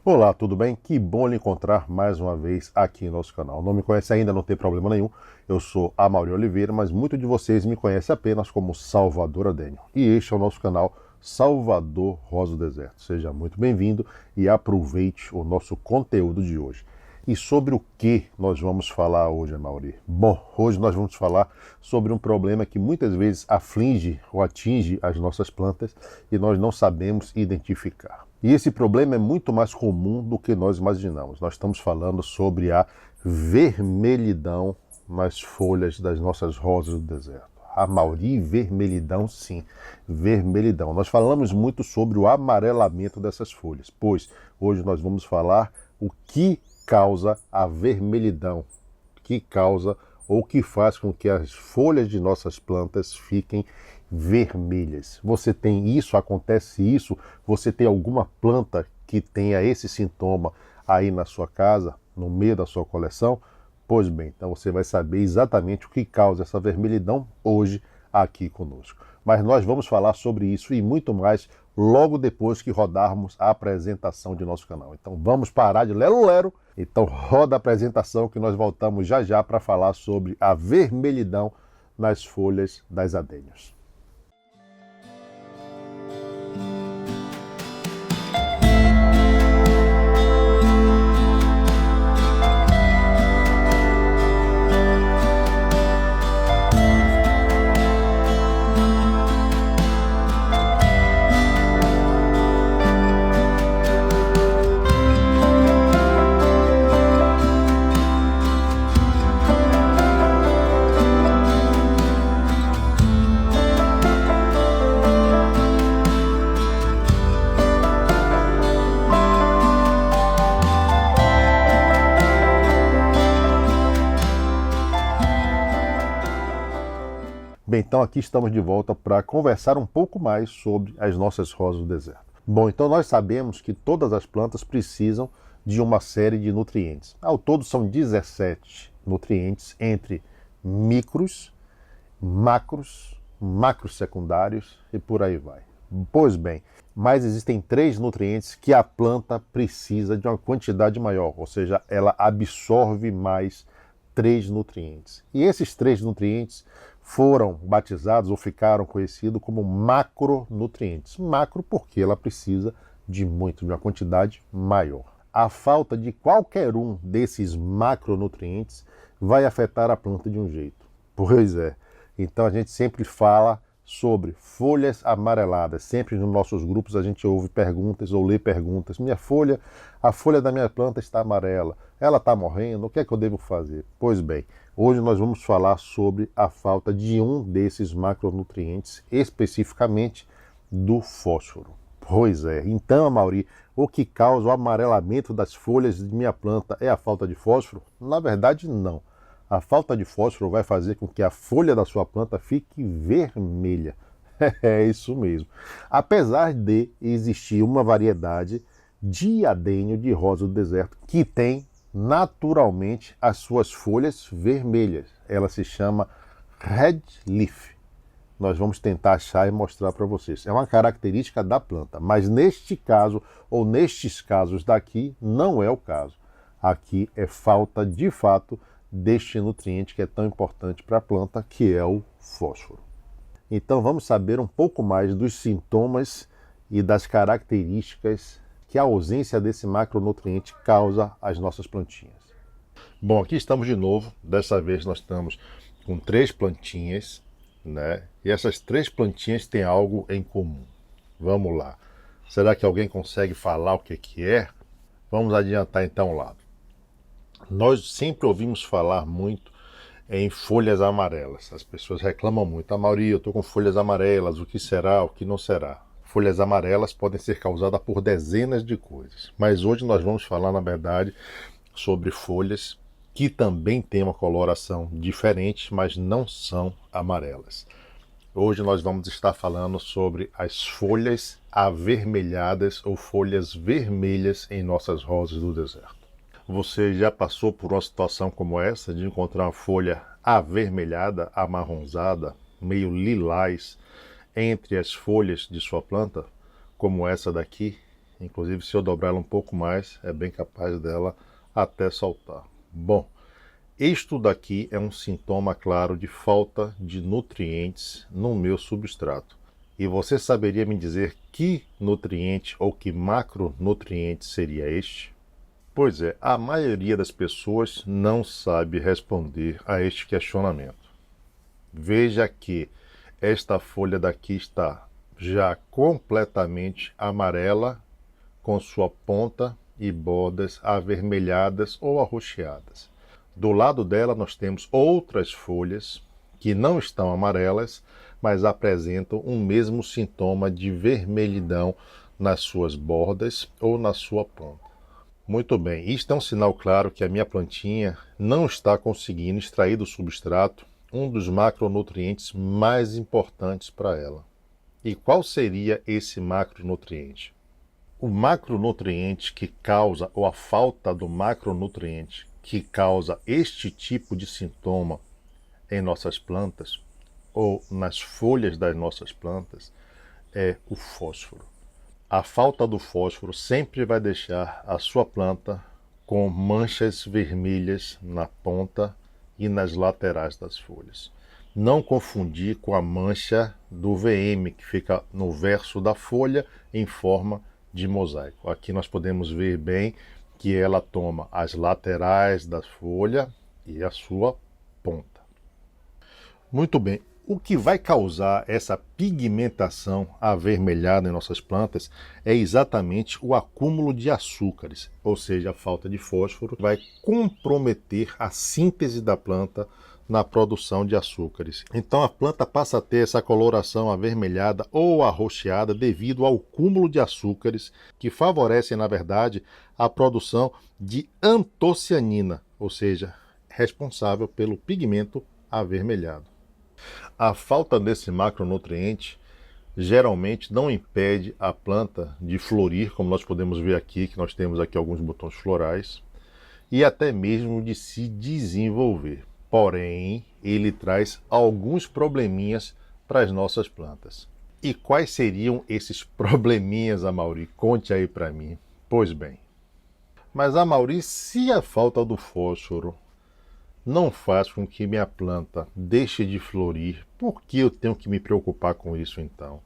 Olá, tudo bem? Que bom lhe encontrar mais uma vez aqui no nosso canal. Não me conhece ainda, não tem problema nenhum. Eu sou Amaury Oliveira, mas muitos de vocês me conhecem apenas como Salvador Adênio. E este é o nosso canal Salvador Rosa do Deserto. Seja muito bem-vindo e aproveite o nosso conteúdo de hoje. E sobre o que nós vamos falar hoje, Amaury? Bom, hoje nós vamos falar sobre um problema que muitas vezes aflige ou atinge as nossas plantas e nós não sabemos identificar. E esse problema é muito mais comum do que nós imaginamos. Nós estamos falando sobre a vermelhidão nas folhas das nossas rosas do deserto. Amaury, vermelhidão, sim, vermelhidão. Nós falamos muito sobre o amarelamento dessas folhas, pois hoje nós vamos falar o que causa a vermelhidão, que causa ou que faz com que as folhas de nossas plantas fiquem vermelhas. Você tem isso, acontece isso, você tem alguma planta que tenha esse sintoma aí na sua casa, no meio da sua coleção? Pois bem, então você vai saber exatamente o que causa essa vermelhidão hoje aqui conosco. Mas nós vamos falar sobre isso e muito mais logo depois que rodarmos a apresentação de nosso canal. Então vamos parar de lero-lero. Então roda a apresentação que nós voltamos já já para falar sobre a vermelhidão nas folhas das adênios. Bem, então aqui estamos de volta para conversar um pouco mais sobre as nossas rosas do deserto. Bom, então nós sabemos que todas as plantas precisam de uma série de nutrientes. Ao todo são 17 nutrientes entre micros, macros, macros secundários e por aí vai. Pois bem, mas existem 3 nutrientes que a planta precisa de uma quantidade maior, ou seja, ela absorve mais 3 nutrientes. E esses 3 nutrientes foram batizados ou ficaram conhecidos como macronutrientes. Macro porque ela precisa de uma quantidade maior. A falta de qualquer um desses macronutrientes vai afetar a planta de um jeito. Pois é. Então a gente sempre fala sobre folhas amareladas. Sempre nos nossos grupos a gente ouve perguntas ou lê perguntas. A folha da minha planta está amarela. Ela está morrendo, o que é que eu devo fazer? Pois bem, hoje nós vamos falar sobre a falta de um desses macronutrientes, especificamente do fósforo. Pois é, então, Amaury, o que causa o amarelamento das folhas de minha planta é a falta de fósforo? Na verdade, não. A falta de fósforo vai fazer com que a folha da sua planta fique vermelha. É isso mesmo. Apesar de existir uma variedade de adênio de rosa do deserto que tem naturalmente as suas folhas vermelhas. Ela se chama red leaf. Nós vamos tentar achar e mostrar para vocês. É uma característica da planta, mas neste caso, ou nestes casos daqui, não é o caso. Aqui é falta de fato deste nutriente que é tão importante para a planta, que é o fósforo. Então vamos saber um pouco mais dos sintomas e das características que a ausência desse macronutriente causa às nossas plantinhas. Bom, aqui estamos de novo. Dessa vez nós estamos com 3 plantinhas, né? E essas 3 plantinhas têm algo em comum. Vamos lá. Será que alguém consegue falar o que é? Vamos adiantar então o lado. Nós sempre ouvimos falar muito em folhas amarelas. As pessoas reclamam muito. Amaury, eu estou com folhas amarelas, o que será, o que não será? Folhas amarelas podem ser causadas por dezenas de coisas. Mas hoje nós vamos falar, na verdade, sobre folhas que também têm uma coloração diferente, mas não são amarelas. Hoje nós vamos estar falando sobre as folhas avermelhadas ou folhas vermelhas em nossas rosas do deserto. Você já passou por uma situação como essa, de encontrar uma folha avermelhada, amarronzada, meio lilás, entre as folhas de sua planta, como essa daqui? Inclusive, se eu dobrar ela um pouco mais, é bem capaz dela até soltar. Bom, isto daqui é um sintoma claro de falta de nutrientes no meu substrato. E você saberia me dizer que nutriente ou que macronutriente seria este? Pois é, a maioria das pessoas não sabe responder a este questionamento. Veja que esta folha daqui está já completamente amarela, com sua ponta e bordas avermelhadas ou arroxeadas. Do lado dela nós temos outras folhas que não estão amarelas, mas apresentam o mesmo sintoma de vermelhidão nas suas bordas ou na sua ponta. Muito bem, isto é um sinal claro que a minha plantinha não está conseguindo extrair do substrato um dos macronutrientes mais importantes para ela. E qual seria esse macronutriente? O macronutriente que causa, ou a falta do macronutriente que causa este tipo de sintoma em nossas plantas, ou nas folhas das nossas plantas, é o fósforo. A falta do fósforo sempre vai deixar a sua planta com manchas vermelhas na ponta e nas laterais das folhas. Não confundir com a mancha do VM, que fica no verso da folha em forma de mosaico. Aqui nós podemos ver bem que ela toma as laterais da folha e a sua ponta. Muito bem. O que vai causar essa pigmentação avermelhada em nossas plantas é exatamente o acúmulo de açúcares, ou seja, a falta de fósforo vai comprometer a síntese da planta na produção de açúcares. Então a planta passa a ter essa coloração avermelhada ou arroxeada devido ao cúmulo de açúcares que favorecem, na verdade, a produção de antocianina, ou seja, responsável pelo pigmento avermelhado. A falta desse macronutriente geralmente não impede a planta de florir, como nós podemos ver aqui, que nós temos aqui alguns botões florais, e até mesmo de se desenvolver. Porém, ele traz alguns probleminhas para as nossas plantas. E quais seriam esses probleminhas, Amaury? Conte aí para mim. Pois bem, mas Amaury, se a falta do fósforo não faz com que minha planta deixe de florir, por que eu tenho que me preocupar com isso então?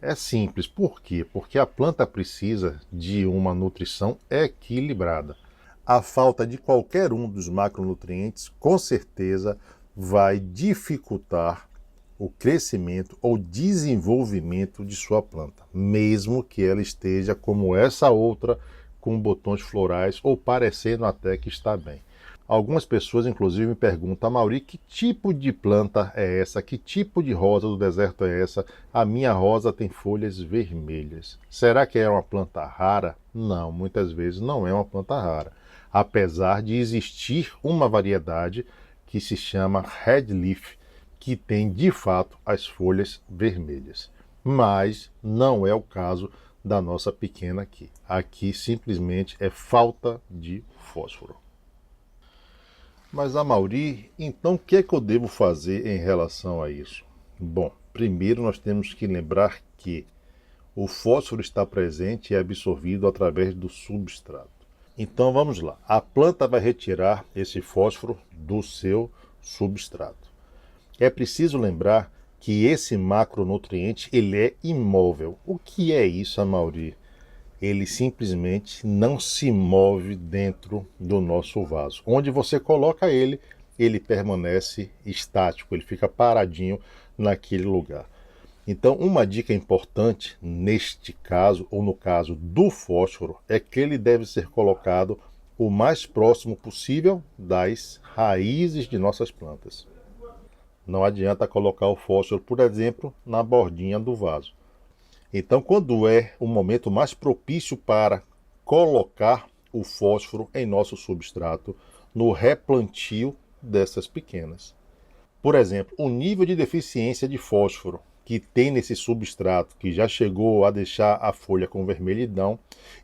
É simples, por quê? Porque a planta precisa de uma nutrição equilibrada. A falta de qualquer um dos macronutrientes, com certeza, vai dificultar o crescimento ou desenvolvimento de sua planta, mesmo que ela esteja como essa outra, com botões florais ou parecendo até que está bem. Algumas pessoas, inclusive, me perguntam: Amaury, que tipo de planta é essa? Que tipo de rosa do deserto é essa? A minha rosa tem folhas vermelhas. Será que é uma planta rara? Não, muitas vezes não é uma planta rara. Apesar de existir uma variedade que se chama Red Leaf, que tem de fato as folhas vermelhas. Mas não é o caso da nossa pequena aqui. Aqui simplesmente é falta de fósforo. Mas Amaury, então o que é que eu devo fazer em relação a isso? Bom, primeiro nós temos que lembrar que o fósforo está presente e é absorvido através do substrato. Então vamos lá, a planta vai retirar esse fósforo do seu substrato. É preciso lembrar que esse macronutriente ele é imóvel. O que é isso, Amaury? Ele simplesmente não se move dentro do nosso vaso. Onde você coloca ele, ele permanece estático, ele fica paradinho naquele lugar. Então, uma dica importante neste caso, ou no caso do fósforo, é que ele deve ser colocado o mais próximo possível das raízes de nossas plantas. Não adianta colocar o fósforo, por exemplo, na bordinha do vaso. Então, quando é o momento mais propício para colocar o fósforo em nosso substrato, no replantio dessas pequenas. Por exemplo, o nível de deficiência de fósforo que tem nesse substrato, que já chegou a deixar a folha com vermelhidão,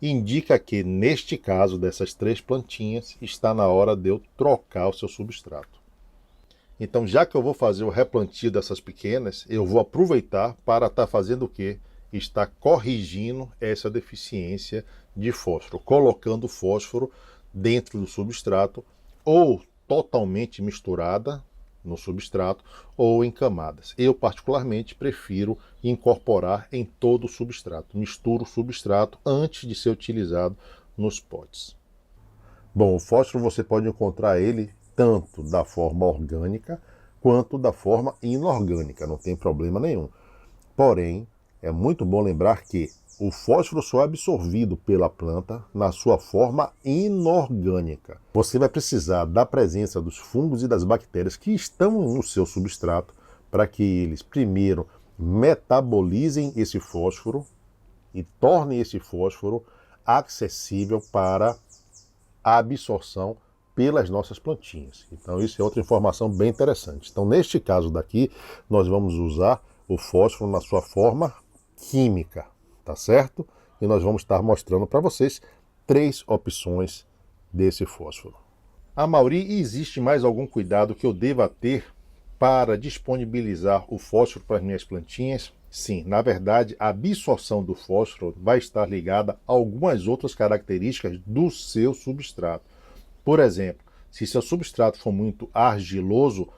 indica que, neste caso dessas 3 plantinhas, está na hora de eu trocar o seu substrato. Então, já que eu vou fazer o replantio dessas pequenas, eu vou aproveitar para estar fazendo o quê? está corrigindo essa deficiência de fósforo, colocando fósforo dentro do substrato ou totalmente misturada no substrato ou em camadas. Eu particularmente prefiro incorporar em todo o substrato. Misturo o substrato antes de ser utilizado nos potes. Bom, o fósforo você pode encontrar ele tanto da forma orgânica quanto da forma inorgânica, não tem problema nenhum. Porém, é muito bom lembrar que o fósforo só é absorvido pela planta na sua forma inorgânica. Você vai precisar da presença dos fungos e das bactérias que estão no seu substrato para que eles, primeiro, metabolizem esse fósforo e tornem esse fósforo acessível para a absorção pelas nossas plantinhas. Então, isso é outra informação bem interessante. Então, neste caso daqui, nós vamos usar o fósforo na sua forma química, tá certo? E nós vamos estar mostrando para vocês 3 opções desse fósforo. Amaury, existe mais algum cuidado que eu deva ter para disponibilizar o fósforo para as minhas plantinhas? Sim, na verdade, a absorção do fósforo vai estar ligada a algumas outras características do seu substrato. Por exemplo, se seu substrato for muito argiloso,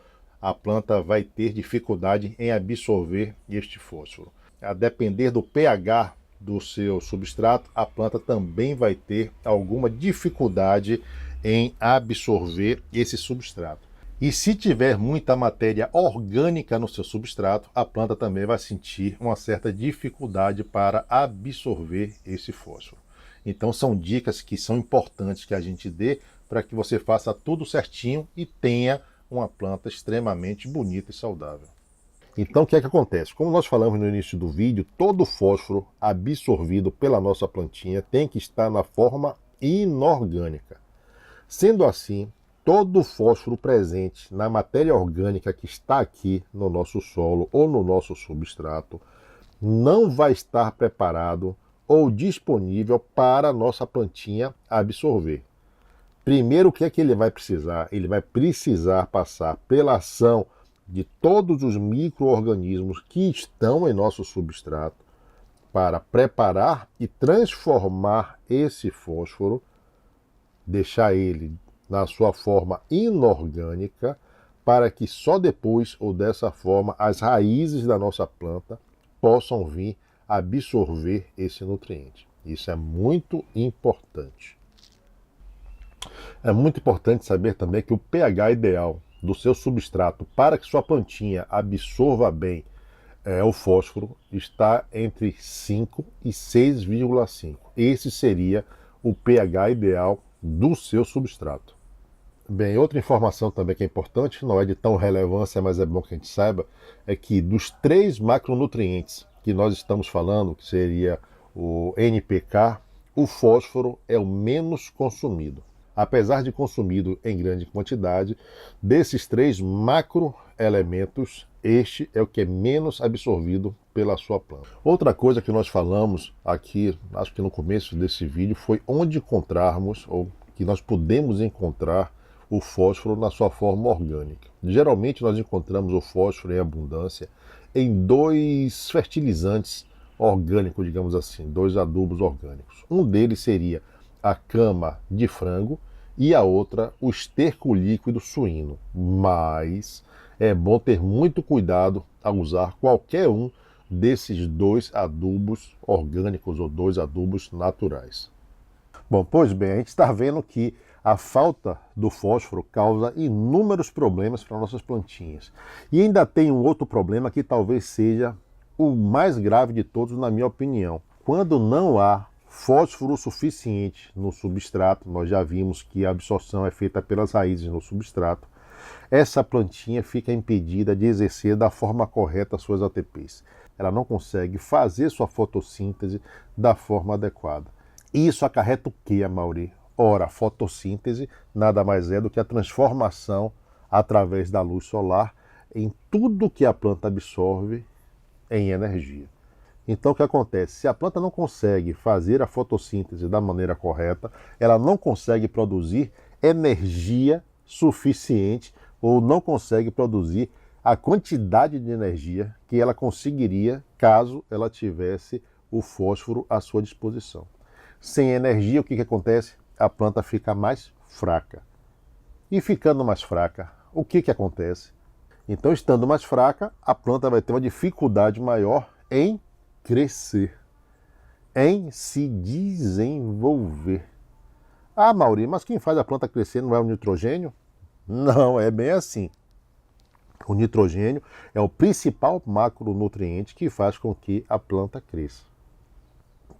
a planta vai ter dificuldade em absorver este fósforo. A depender do pH do seu substrato, a planta também vai ter alguma dificuldade em absorver esse substrato. E se tiver muita matéria orgânica no seu substrato, a planta também vai sentir uma certa dificuldade para absorver esse fósforo. Então são dicas que são importantes que a gente dê para que você faça tudo certinho e tenha uma planta extremamente bonita e saudável. Então o que é que acontece? Como nós falamos no início do vídeo, todo o fósforo absorvido pela nossa plantinha tem que estar na forma inorgânica. Sendo assim, todo o fósforo presente na matéria orgânica que está aqui no nosso solo ou no nosso substrato não vai estar preparado ou disponível para a nossa plantinha absorver. Primeiro, o que é que ele vai precisar? Ele vai precisar passar pela ação de todos os micro-organismos que estão em nosso substrato para preparar e transformar esse fósforo, deixar ele na sua forma inorgânica, para que só depois ou dessa forma as raízes da nossa planta possam vir absorver esse nutriente. Isso é muito importante. É muito importante saber também que o pH ideal do seu substrato para que sua plantinha absorva bem o fósforo está entre 5 e 6,5. Esse seria o pH ideal do seu substrato. Bem, outra informação também que é importante, não é de tão relevância, mas é bom que a gente saiba, é que dos 3 macronutrientes que nós estamos falando, que seria o NPK, o fósforo é o menos consumido. Apesar de consumido em grande quantidade, desses 3 macroelementos, este é o que é menos absorvido pela sua planta. Outra coisa que nós falamos aqui, acho que no começo desse vídeo, foi onde encontrarmos, ou que nós podemos encontrar o fósforo na sua forma orgânica. Geralmente nós encontramos o fósforo em abundância em 2 fertilizantes orgânicos, digamos assim, 2 adubos orgânicos. Um deles seria a cama de frango e a outra o esterco líquido suíno. Mas é bom ter muito cuidado ao usar qualquer um desses 2 adubos orgânicos ou 2 adubos naturais. Bom, pois bem, a gente está vendo que a falta do fósforo causa inúmeros problemas para nossas plantinhas. E ainda tem um outro problema que talvez seja o mais grave de todos, na minha opinião. Quando não há fósforo suficiente no substrato, nós já vimos que a absorção é feita pelas raízes no substrato, essa plantinha fica impedida de exercer da forma correta suas ATPs. Ela não consegue fazer sua fotossíntese da forma adequada. Isso acarreta o que, Amaury? Ora, a fotossíntese nada mais é do que a transformação através da luz solar em tudo que a planta absorve em energia. Então o que acontece? Se a planta não consegue fazer a fotossíntese da maneira correta, ela não consegue produzir energia suficiente ou não consegue produzir a quantidade de energia que ela conseguiria caso ela tivesse o fósforo à sua disposição. Sem energia, o que acontece? A planta fica mais fraca. E ficando mais fraca, o que acontece? Então, estando mais fraca, a planta vai ter uma dificuldade maior em crescer, em se desenvolver. Ah, Mauri, mas quem faz a planta crescer não é o nitrogênio? Não, é bem assim. O nitrogênio é o principal macronutriente que faz com que a planta cresça.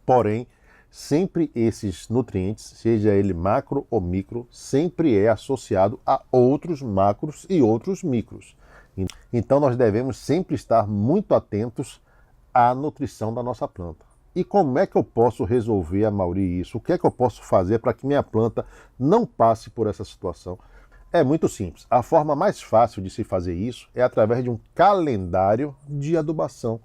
Porém, sempre esses nutrientes, seja ele macro ou micro, sempre é associado a outros macros e outros micros. Então nós devemos sempre estar muito atentos à nutrição da nossa planta. E como é que eu posso resolver, Amaury, isso? O que é que eu posso fazer para que minha planta não passe por essa situação? É muito simples. A forma mais fácil de se fazer isso é através de um calendário de adubação.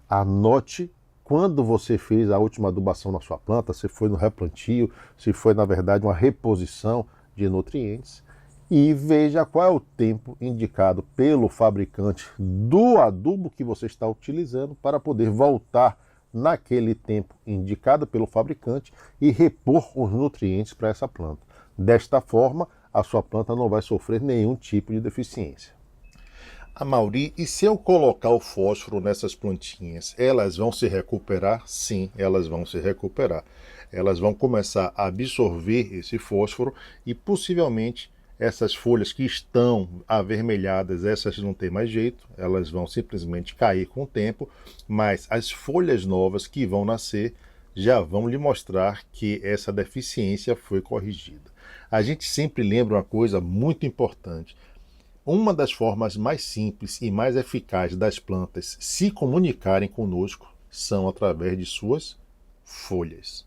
Anote quando você fez a última adubação na sua planta, se foi no replantio, se foi, na verdade, uma reposição de nutrientes, e veja qual é o tempo indicado pelo fabricante do adubo que você está utilizando para poder voltar naquele tempo indicado pelo fabricante e repor os nutrientes para essa planta. Desta forma, a sua planta não vai sofrer nenhum tipo de deficiência. Amaury, e se eu colocar o fósforo nessas plantinhas, elas vão se recuperar? Sim, elas vão se recuperar. Elas vão começar a absorver esse fósforo e possivelmente essas folhas que estão avermelhadas, essas não tem mais jeito, elas vão simplesmente cair com o tempo, mas as folhas novas que vão nascer já vão lhe mostrar que essa deficiência foi corrigida. A gente sempre lembra uma coisa muito importante. Uma das formas mais simples e mais eficazes das plantas se comunicarem conosco são através de suas folhas.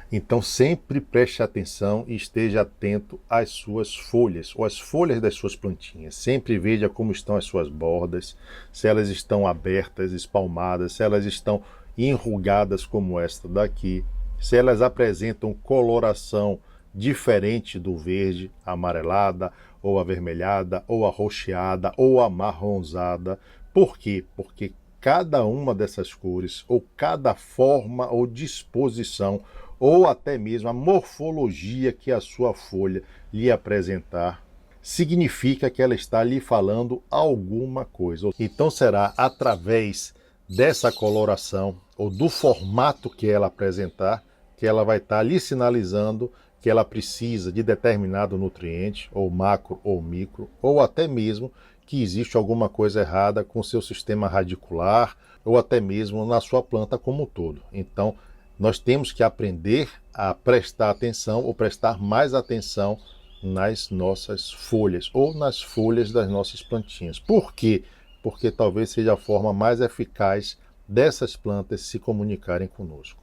Então sempre preste atenção e esteja atento às suas folhas, ou às folhas das suas plantinhas. Sempre veja como estão as suas bordas, se elas estão abertas, espalmadas, se elas estão enrugadas como esta daqui, se elas apresentam coloração diferente do verde, amarelada, ou avermelhada, ou arroxeada, ou amarronzada. Por quê? Porque cada uma dessas cores, ou cada forma ou disposição, ou até mesmo a morfologia que a sua folha lhe apresentar, significa que ela está lhe falando alguma coisa. Então será através dessa coloração, ou do formato que ela apresentar, que ela vai estar lhe sinalizando que ela precisa de determinado nutriente, ou macro ou micro, ou até mesmo que existe alguma coisa errada com o seu sistema radicular, ou até mesmo na sua planta como um todo. Então, nós temos que aprender a prestar atenção, ou prestar mais atenção nas nossas folhas, ou nas folhas das nossas plantinhas. Por quê? Porque talvez seja a forma mais eficaz dessas plantas se comunicarem conosco.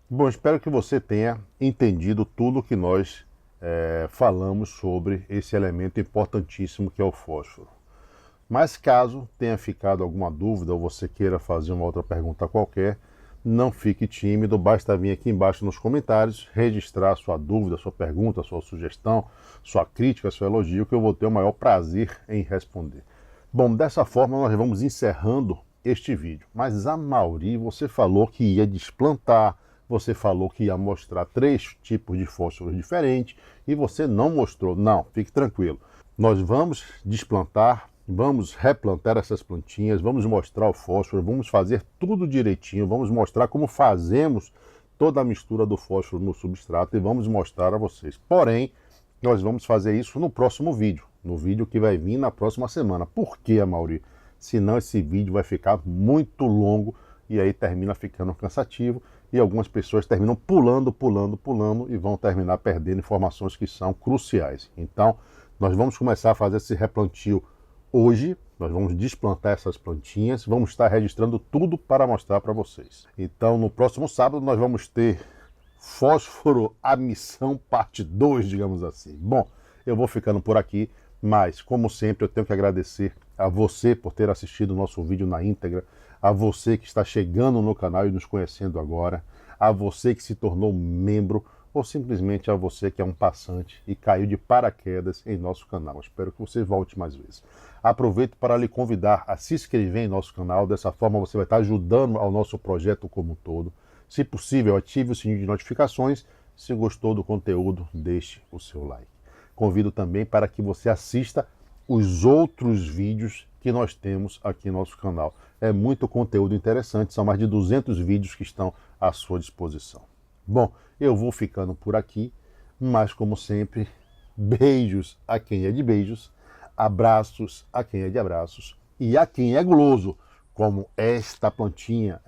Bom, espero que você tenha entendido tudo que nós falamos sobre esse elemento importantíssimo que é o fósforo. Mas caso tenha ficado alguma dúvida ou você queira fazer uma outra pergunta qualquer, não fique tímido, basta vir aqui embaixo nos comentários, registrar sua dúvida, sua pergunta, sua sugestão, sua crítica, seu elogio, que eu vou ter o maior prazer em responder. Bom, dessa forma nós vamos encerrando este vídeo. Mas Amaury, você falou que ia desplantar, você falou que ia mostrar 3 tipos de fósforos diferentes e você não mostrou. Não, fique tranquilo. Nós vamos desplantar, vamos replantar essas plantinhas, vamos mostrar o fósforo, vamos fazer tudo direitinho, vamos mostrar como fazemos toda a mistura do fósforo no substrato e vamos mostrar a vocês. Porém, nós vamos fazer isso no próximo vídeo, no vídeo que vai vir na próxima semana. Por quê, Amaury? Senão esse vídeo vai ficar muito longo e aí termina ficando cansativo e algumas pessoas terminam pulando e vão terminar perdendo informações que são cruciais. Então, nós vamos começar a fazer esse replantio hoje, nós vamos desplantar essas plantinhas, vamos estar registrando tudo para mostrar para vocês. Então, no próximo sábado, nós vamos ter Fósforo a Missão parte 2, digamos assim. Bom, eu vou ficando por aqui, mas, como sempre, eu tenho que agradecer a você por ter assistido o nosso vídeo na íntegra, a você que está chegando no canal e nos conhecendo agora, a você que se tornou membro. ou simplesmente a você que é um passante e caiu de paraquedas em nosso canal. Espero que você volte mais vezes. Aproveito para lhe convidar a se inscrever em nosso canal, dessa forma você vai estar ajudando ao nosso projeto como um todo. Se possível, ative o sininho de notificações. Se gostou do conteúdo, deixe o seu like. Convido também para que você assista os outros vídeos que nós temos aqui no nosso canal. É muito conteúdo interessante, são mais de 200 vídeos que estão à sua disposição. Bom, eu vou ficando por aqui, mas como sempre, beijos a quem é de beijos, abraços a quem é de abraços e a quem é guloso, como esta plantinha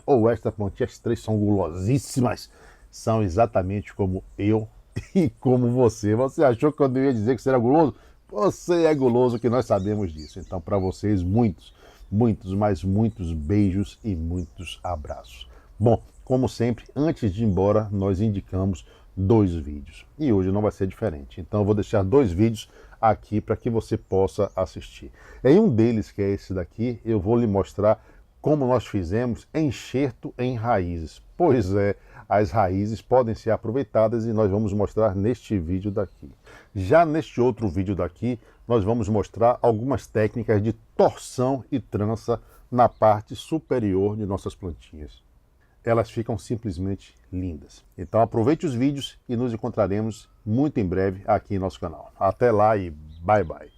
ou esta plantinha, as três são gulosíssimas, são exatamente como eu e como você. Você achou que eu ia dizer que você era guloso? Você é guloso, que nós sabemos disso. Então, para vocês, muitos, mas muitos beijos e muitos abraços. Bom, como sempre, antes de ir embora, nós indicamos 2 vídeos. E hoje não vai ser diferente. Então, eu vou deixar 2 vídeos aqui para que você possa assistir. Em um deles, que é esse daqui, eu vou lhe mostrar como nós fizemos enxerto em raízes. Pois é, as raízes podem ser aproveitadas e nós vamos mostrar neste vídeo daqui. Já neste outro vídeo daqui, nós vamos mostrar algumas técnicas de torção e trança na parte superior de nossas plantinhas. Elas ficam simplesmente lindas. Então aproveite os vídeos e nos encontraremos muito em breve aqui em nosso canal. Até lá e bye bye!